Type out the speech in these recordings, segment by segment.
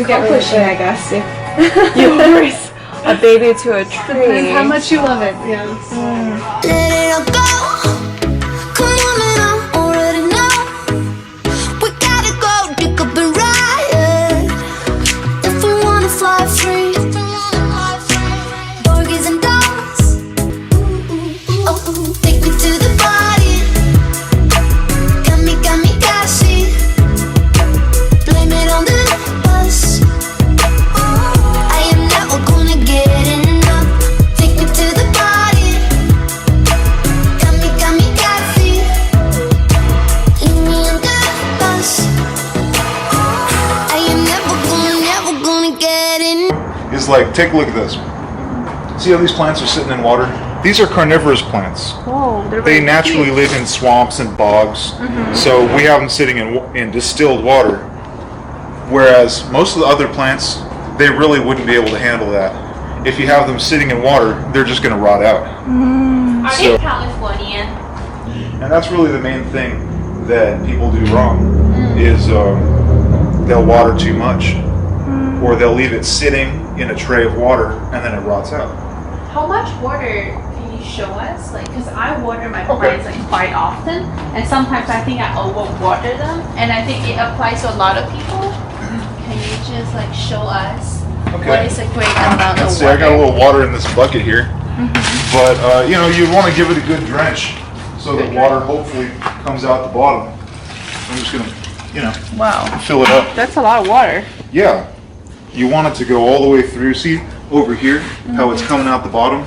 Get pushing, I guess, if you horse a baby to a tree. Depends how much you love it. Yes. Let it all go. Come on, man, I already know. We gotta go, pick up and ride. If we wanna fly free, burgers and dogs. Oh, take me to the party. Got me, gassy. Blame it on the bus. I am never gonna get enough. Take me to the party. Got me, gassy. Leave me on the bus. I am never gonna get enough. Is like, take a look at this. See how these plants are sitting in water? These are carnivorous plants. Oh, they're They very naturally cute. live in swamps and bogs, so we have them sitting in distilled water. Whereas most of the other plants, they really wouldn't be able to handle that. If you have them sitting in water, they're just going to rot out. Are they Californian? And that's really the main thing that people do wrong, is they'll water too much, or they'll leave it sitting in a tray of water and then it rots out. How much water can you show us? Like, because I water my Okay. plants like quite often, and sometimes I think I overwater them, and I think it applies to a lot of people. Can you just like show us what is a great amount of Let's see, water? I got a little water in this bucket here, but you know, you'd want to give it a good drench so that water hopefully comes out the bottom. I'm just gonna, you know, Wow, fill it up. that's a lot of water. Yeah, you want it to go all the way through. See over here how it's coming out the bottom?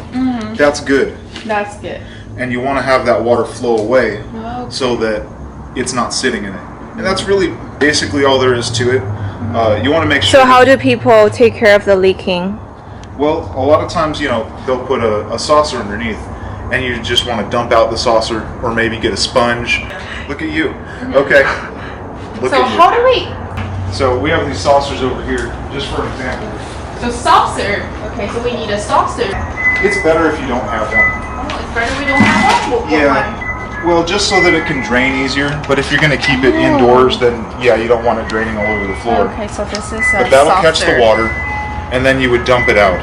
That's good. That's good. And you want to have that water flow away Oh. so that it's not sitting in it. And that's really basically all there is to it. You want to make sure. So how do people take care of the leaking? Well, a lot of times, you know, they'll put a saucer underneath, and you just want to dump out the saucer, or maybe get a sponge. Look at you. Okay. Look So at you. how do we? So we have these saucers over here, just for an example. So saucer. Okay, so we need a saucer. It's better if you don't have one. Oh, it's better we don't have one. Yeah. Well, just so that it can drain easier. But if you're going to keep it indoors, then yeah, you don't want it draining all over the floor. Okay, so this is a But that'll catch saucer. the water, and then you would dump it out.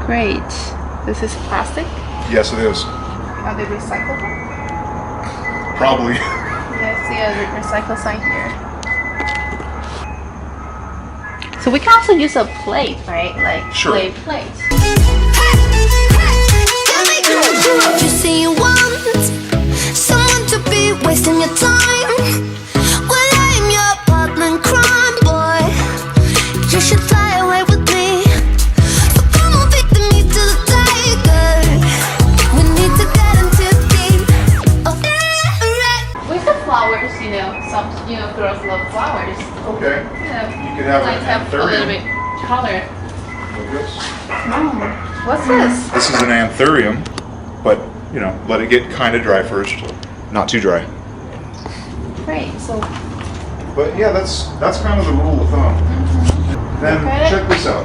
Great. This is plastic. Yes, it is. Are they recyclable? Probably. Yeah, I see a recycle sign here. So we can also use a plate, right? Like Sure. clay plate. You say you want someone to be wasting your time. Well, I'm your partner in crime, boy. You should fly away with me. So come on, pick the meat to the tiger. We need to get into deep. Oh, right. With the flowers, you know, some girls love flowers. Okay. You know, You could have like an have a little bit anthurium. color. Like this. What's this? This is an anthurium, but you know, let it get kind of dry first, not too dry. Great. So But yeah, that's kind of the rule of thumb. Then Okay. check this out.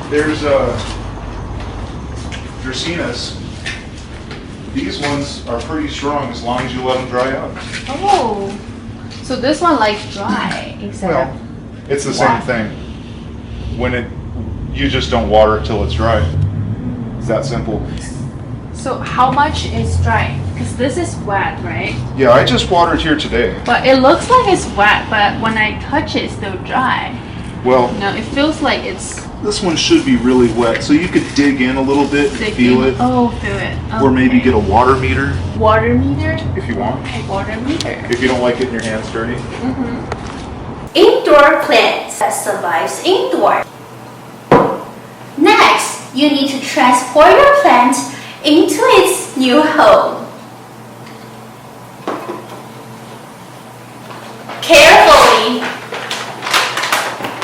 There's Dracaenas. These ones are pretty strong as long as you let them dry out. Oh, so this one like dry instead Well, it's the same thing. When you just don't water it till it's dry. It's that simple. So how much is dry? Because this is wet, right? Yeah, I just watered here today. But it looks like it's wet, but when I touch it, it's still dry. Well, No, it feels like it's this one should be really wet, so you could dig in a little bit and thick. feel it. Oh, feel it. Or maybe Okay. get a water meter water meter. if you want. A water meter. If you don't like getting your hands dirty. Indoor plants that survives indoor. Next, you need to transport your plant into its new home. Carefully!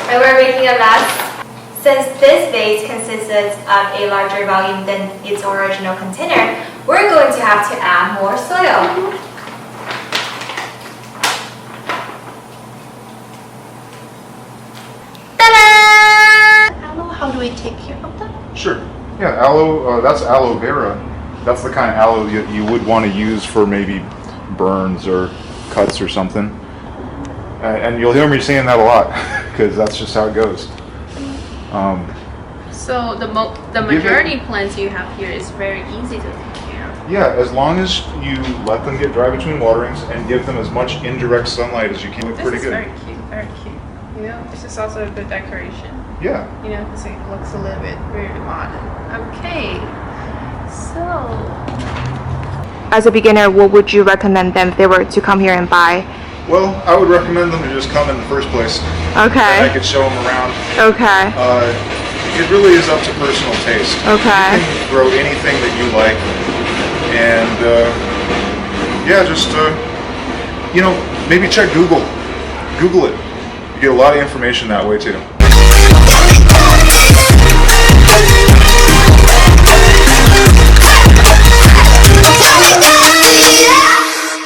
Remember making a mess? Since this vase consists of a larger volume than its original container, we're going to have to add more soil. How do we take care of that? Sure. Yeah, aloe, that's aloe vera. That's the kind of aloe you would want to use for maybe burns or cuts or something. And you'll hear me saying that a lot because that's just how it goes. So the majority plants you have here is very easy to take care of. Yeah, as long as you let them get dry between waterings and give them as much indirect sunlight as you can. This Pretty is good. very cute, very cute. You know, this is also a good decoration. Yeah. You know, because it looks a little bit very modern. Okay, so As a beginner, what would you recommend them if they were to come here and buy? Well, I would recommend them to just come in the first place. And I Okay. could show them around. Okay. It really is up to personal taste. Okay. You can grow anything that you like. And yeah, just, maybe check Google. Google it. You get a lot of information that way too.